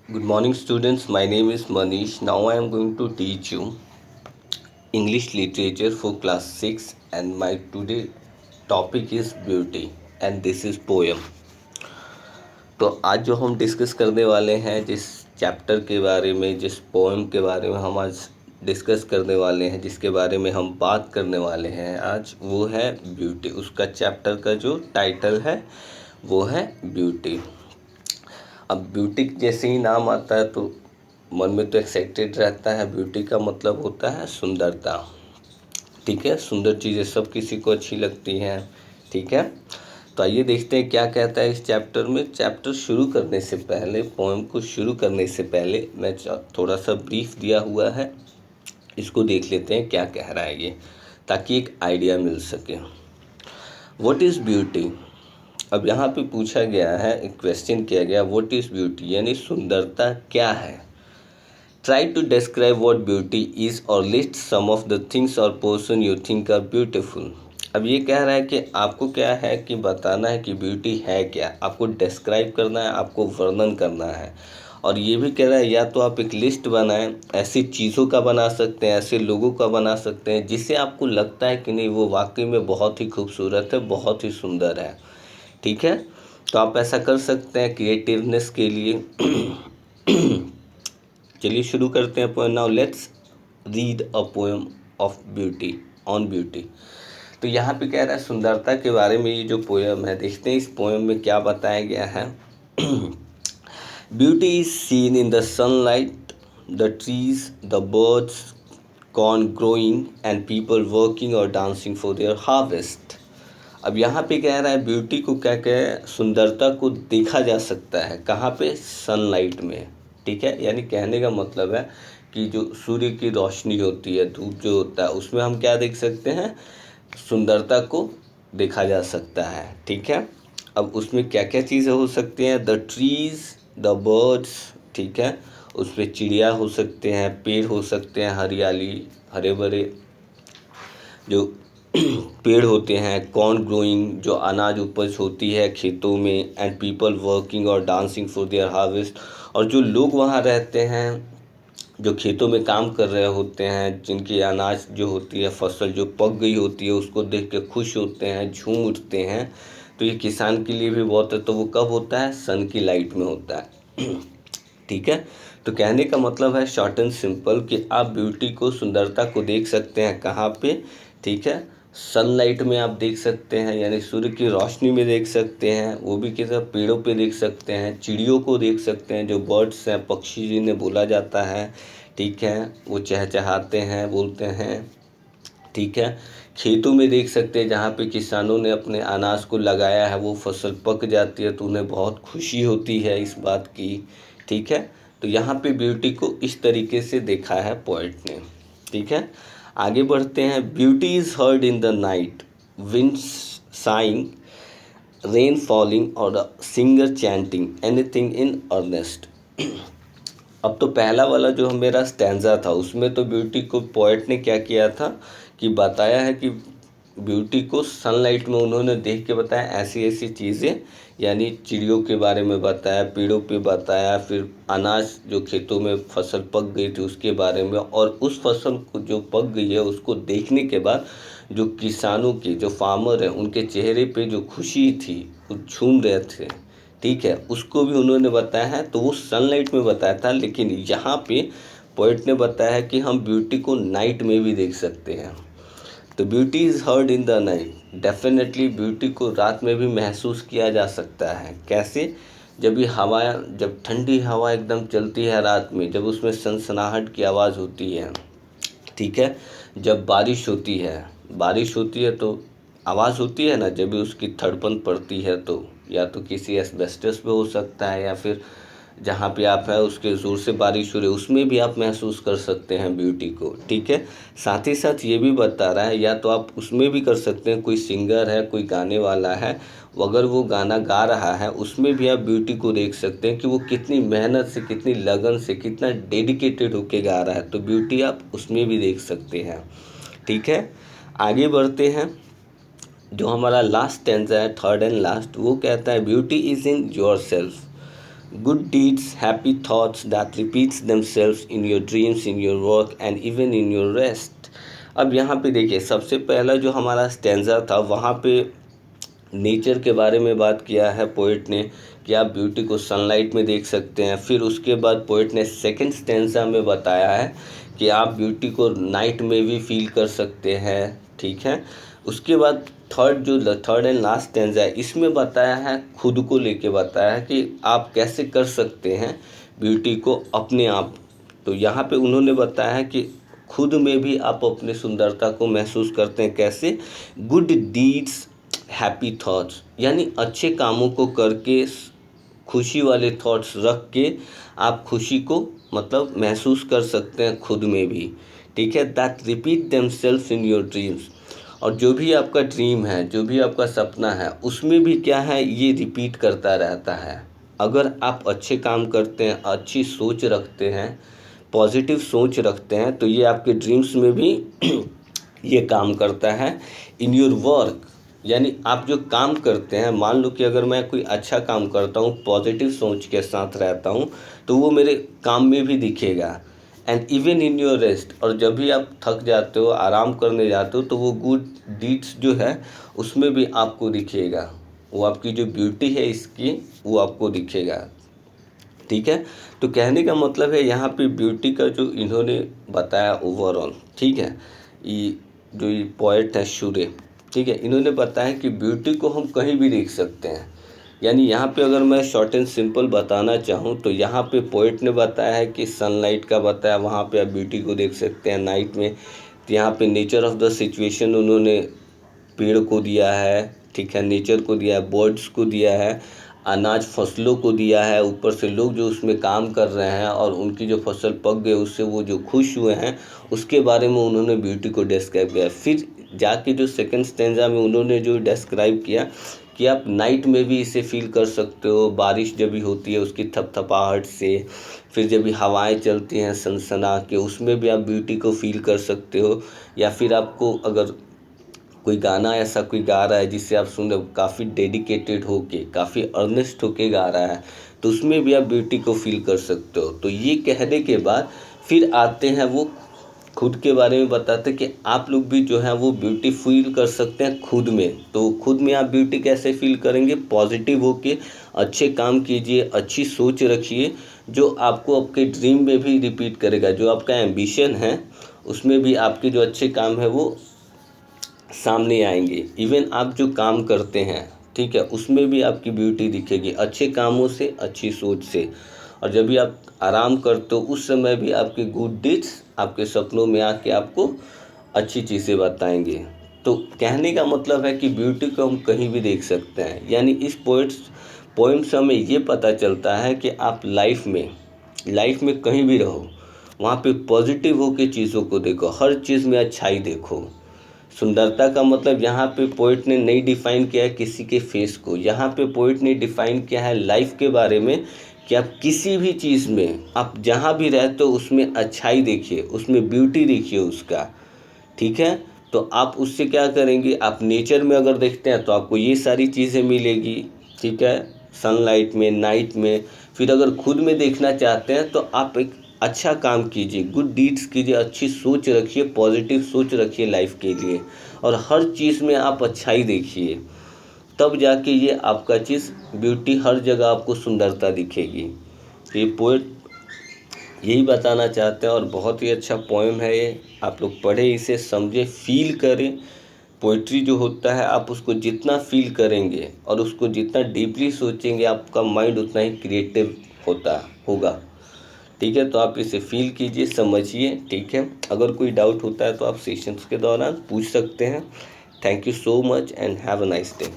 Good morning, students. My name is Manish. Now I am going to teach you English literature for class 6, and my today topic is beauty, and this is poem. तो आज जो हम discuss करने वाले हैं, जिस chapter के बारे में, जिस पोएम के बारे में हम आज डिस्कस करने वाले हैं, जिसके बारे में हम बात करने वाले हैं आज, वो है ब्यूटी। उसका चैप्टर का जो टाइटल है वो है ब्यूटी। अब ब्यूटी जैसे ही नाम आता है तो मन में तो एक्साइटेड रहता है। ब्यूटी का मतलब होता है सुंदरता। ठीक है, सुंदर चीज़ें सब किसी को अच्छी लगती हैं। ठीक है, तो आइए देखते हैं क्या कहता है इस चैप्टर में। चैप्टर शुरू करने से पहले, पोएम को शुरू करने से पहले मैं थोड़ा सा ब्रीफ दिया हुआ है, इसको देख लेते हैं क्या कह रहा है ये, ताकि एक आइडिया मिल सके। What is beauty. अब यहाँ पे पूछा गया है, एक क्वेश्चन किया गया, व्हाट इज़ ब्यूटी, यानी सुंदरता क्या है। Try to describe what beauty is और list some of the things और person you think are beautiful. अब ये कह रहा है कि आपको क्या है कि बताना है कि ब्यूटी है क्या, आपको डिस्क्राइब करना है, आपको वर्णन करना है। और ये भी कह रहा है या तो आप एक लिस्ट बनाएं, ऐसी चीज़ों का बना सकते हैं, ऐसे लोगों का बना सकते हैं जिससे आपको लगता है कि नहीं वो वाकई में बहुत ही खूबसूरत है, बहुत ही सुंदर है। ठीक है, तो आप ऐसा कर सकते हैं क्रिएटिवनेस के लिए। चलिए शुरू करते हैं poem. Now let's read a poem of beauty, on beauty. तो यहाँ पे कह रहा है सुंदरता के बारे में ये जो पोएम है, देखते हैं इस पोएम में क्या बताया गया है। Beauty is seen in the sunlight, the trees, the birds, corn growing and people working और डांसिंग फॉर देयर हार्वेस्ट। अब यहाँ पे कह रहा है ब्यूटी को क्या कह, सुंदरता को देखा जा सकता है कहाँ पे, सनलाइट में। ठीक है, यानी कहने का मतलब है कि जो सूर्य की रोशनी होती है, धूप जो होता है, उसमें हम क्या देख सकते हैं, सुंदरता को देखा जा सकता है। ठीक है, अब उसमें क्या क्या चीज़ें हो सकती हैं, द ट्रीज़, द बर्ड्स। ठीक है, उसमें चिड़िया हो सकते हैं, पेड़ हो सकते हैं, हरियाली, हरे भरे जो पेड़ होते हैं, कॉर्न ग्रोइंग, जो अनाज उपज होती है खेतों में, एंड पीपल वर्किंग और डांसिंग फॉर देयर हार्वेस्ट। और जो लोग वहाँ रहते हैं, जो खेतों में काम कर रहे होते हैं, जिनकी अनाज जो होती है, फसल जो पक गई होती है, उसको देख के खुश होते हैं, झूम उठते हैं। तो ये किसान के लिए भी बहुत है। तो वो कब होता है, सन की लाइट में होता है। ठीक है, तो कहने का मतलब है शॉर्ट एंड सिंपल कि आप ब्यूटी को, सुंदरता को देख सकते हैं कहाँ पे। ठीक है, सनलाइट में आप देख सकते हैं, यानी सूर्य की रोशनी में देख सकते हैं, वो भी किसी पेड़ों पे देख सकते हैं, चिड़ियों को देख सकते हैं, जो बर्ड्स हैं, पक्षी जिन्हें बोला जाता है। ठीक है, वो चहचहाते हैं, बोलते हैं। ठीक है, खेतों में देख सकते हैं, जहाँ पे किसानों ने अपने अनाज को लगाया है, वो फसल पक जाती है तो उन्हें बहुत खुशी होती है इस बात की। ठीक है, तो यहाँ पे ब्यूटी को इस तरीके से देखा है पोएट ने। ठीक है, आगे बढ़ते हैं। Beauty is heard in the night, wind sighing, rain falling और a singer chanting anything in earnest. अब तो पहला वाला जो मेरा स्टैंजा था, उसमें तो ब्यूटी को पोएट ने क्या किया था कि बताया है कि ब्यूटी को सनलाइट में उन्होंने देख के बताया, ऐसी ऐसी चीज़ें, यानी चिड़ियों के बारे में बताया, पेड़ों पे बताया, फिर अनाज जो खेतों में फसल पक गई थी उसके बारे में, और उस फसल को जो पक गई है उसको देखने के बाद जो किसानों के, जो फार्मर हैं, उनके चेहरे पे जो खुशी थी, वो झूम रहे थे। ठीक है, उसको भी उन्होंने बताया है। तो वो सनलाइट में बताया था, लेकिन यहाँ पे पोएट ने बताया है कि हम ब्यूटी को नाइट में भी देख सकते हैं। तो beauty is heard in the night, definitely beauty को रात में भी महसूस किया जा सकता है। कैसे, जब ये हवा, जब ठंडी हवा एकदम चलती है रात में, जब उसमें सनसनाहट की आवाज़ होती है। ठीक है, जब बारिश होती है, बारिश होती है तो आवाज़ होती है ना, जब भी उसकी थड़पन पड़ती है, तो या तो किसी एस्बेस्टस पे हो सकता है, या फिर जहाँ पे आप है उसके ज़ोर से बारिश हो रही है, उसमें भी आप महसूस कर सकते हैं ब्यूटी को। ठीक है, साथ ही साथ ये भी बता रहा है, या तो आप उसमें भी कर सकते हैं, कोई सिंगर है, कोई गाने वाला है, अगर वो गाना गा रहा है, उसमें भी आप ब्यूटी को देख सकते हैं कि वो कितनी मेहनत से, कितनी लगन से, कितना डेडिकेटेड होके गा रहा है। तो ब्यूटी आप उसमें भी देख सकते हैं। ठीक है, आगे बढ़ते हैं। जो हमारा लास्ट टेंस है, थर्ड एंड लास्ट, वो कहता है beauty is in your self, Good deeds, happy thoughts that repeats themselves in your dreams, in your work and even in your rest. अब यहाँ पे देखिए, सबसे पहला जो हमारा स्टैंजा था वहाँ पे नेचर के बारे में बात किया है पोइट ने कि आप ब्यूटी को सनलाइट में देख सकते हैं। फिर उसके बाद पोइट ने सेकंड स्टैंजा में बताया है कि आप ब्यूटी को नाइट में भी फील कर सकते हैं, ठीक है। उसके बाद थर्ड एंड लास्ट स्टैंजा है, इसमें बताया है, खुद को लेके बताया है कि आप कैसे कर सकते हैं ब्यूटी को अपने आप। तो यहाँ पे उन्होंने बताया है कि खुद में भी आप अपने सुंदरता को महसूस करते हैं, कैसे? गुड डीड्स, हैप्पी थॉट्स, यानी अच्छे कामों को करके, खुशी वाले थॉट्स रख के आप खुशी को मतलब महसूस कर सकते हैं खुद में भी, ठीक है। That repeat themselves in your dreams, और जो भी आपका ड्रीम है, जो भी आपका सपना है, उसमें भी क्या है, ये रिपीट करता रहता है। अगर आप अच्छे काम करते हैं, अच्छी सोच रखते हैं, पॉजिटिव सोच रखते हैं, तो ये आपके ड्रीम्स में भी ये काम करता है। इन योर वर्क, यानी आप जो काम करते हैं, मान लो कि अगर मैं कोई अच्छा काम करता हूँ, पॉजिटिव सोच के साथ रहता हूँ, तो वो मेरे काम में भी दिखेगा। And even in your rest, और जब भी आप थक जाते हो, आराम करने जाते हो, तो वो गुड डीड्स जो है उसमें भी आपको दिखेगा, वो आपकी जो ब्यूटी है इसकी, वो आपको दिखेगा, ठीक है। तो कहने का मतलब है यहाँ पे ब्यूटी का जो इन्होंने बताया ओवरऑल, ठीक है, ये पोएट है शुरे, ठीक है, इन्होंने बताया कि ब्यूटी को हम कहीं भी देख सकते हैं। यानी यहाँ पे अगर मैं शॉर्ट एंड सिंपल बताना चाहूँ तो यहाँ पे पोएट ने बताया है कि सनलाइट का बताया, वहाँ पे आप ब्यूटी को देख सकते हैं नाइट में। तो यहाँ पे नेचर ऑफ द सिचुएशन उन्होंने पेड़ को दिया है, ठीक है, नेचर को दिया है, बर्ड्स को दिया है, अनाज फसलों को दिया है, ऊपर से लोग जो उसमें काम कर रहे हैं और उनकी जो फसल पक गई उससे वो जो खुश हुए हैं, उसके बारे में उन्होंने ब्यूटी को डिस्क्राइब किया। फिर जाके जो सेकंड स्टैंजा में उन्होंने जो डिस्क्राइब किया कि आप नाइट में भी इसे फील कर सकते हो, बारिश जब भी होती है उसकी थपथपाहट से, फिर जब भी हवाएं चलती हैं सनसना के, उसमें भी आप ब्यूटी को फील कर सकते हो। या फिर आपको अगर कोई गाना ऐसा कोई गा रहा है जिससे आप सुन रहे हो, काफ़ी डेडिकेटेड होके, काफ़ी अर्नेस्ट होके गा रहा है, तो उसमें भी आप ब्यूटी को फील कर सकते हो। तो ये कहने के बाद फिर आते हैं वो खुद के बारे में बताते हैं कि आप लोग भी जो है वो ब्यूटी फील कर सकते हैं खुद में। तो खुद में आप ब्यूटी कैसे फील करेंगे? पॉजिटिव होके अच्छे काम कीजिए, अच्छी सोच रखिए, जो आपको आपके ड्रीम में भी रिपीट करेगा। जो आपका एम्बिशन है उसमें भी आपके जो अच्छे काम है वो सामने आएंगे। इवन आप जो काम करते हैं, ठीक है, उसमें भी आपकी ब्यूटी दिखेगी, अच्छे कामों से, अच्छी सोच से। और जब भी आप आराम करते हो उस समय भी आपके गुड डीड्स आपके सपनों में आके आपको अच्छी चीज़ें बताएंगे। तो कहने का मतलब है कि ब्यूटी को हम कहीं भी देख सकते हैं। यानी इस पोइम से हमें ये पता चलता है कि आप लाइफ में कहीं भी रहो, वहाँ पे पॉजिटिव होके चीज़ों को देखो, हर चीज़ में अच्छाई देखो। सुंदरता का मतलब यहाँ पे पोइट ने नहीं डिफाइन किया है किसी के फेस को, यहाँ पे पोइट ने डिफाइन किया है लाइफ के बारे में कि आप किसी भी चीज़ में, आप जहाँ भी रहते हो उसमें अच्छाई देखिए, उसमें ब्यूटी देखिए उसका, ठीक है। तो आप उससे क्या करेंगे, आप नेचर में अगर देखते हैं तो आपको ये सारी चीज़ें मिलेगी, ठीक है, सनलाइट में, नाइट में। फिर अगर खुद में देखना चाहते हैं तो आप एक अच्छा काम कीजिए, गुड डीड्स कीजिए, अच्छी सोच रखिए, पॉजिटिव सोच रखिए लाइफ के लिए, और हर चीज़ में आप अच्छाई देखिए, तब जाके ये आपका चीज़ ब्यूटी, हर जगह आपको सुंदरता दिखेगी। तो ये पोएट यही बताना चाहते हैं, और बहुत ही अच्छा पोएम है ये। आप लोग पढ़े, इसे समझे, फील करें। पोइट्री जो होता है, आप उसको जितना फील करेंगे और उसको जितना डीपली सोचेंगे, आपका माइंड उतना ही क्रिएटिव होगा, ठीक है। तो आप इसे फील कीजिए, समझिए, ठीक है। अगर कोई डाउट होता है तो आप सेशंस के दौरान पूछ सकते हैं। Thank you so much and have a nice day.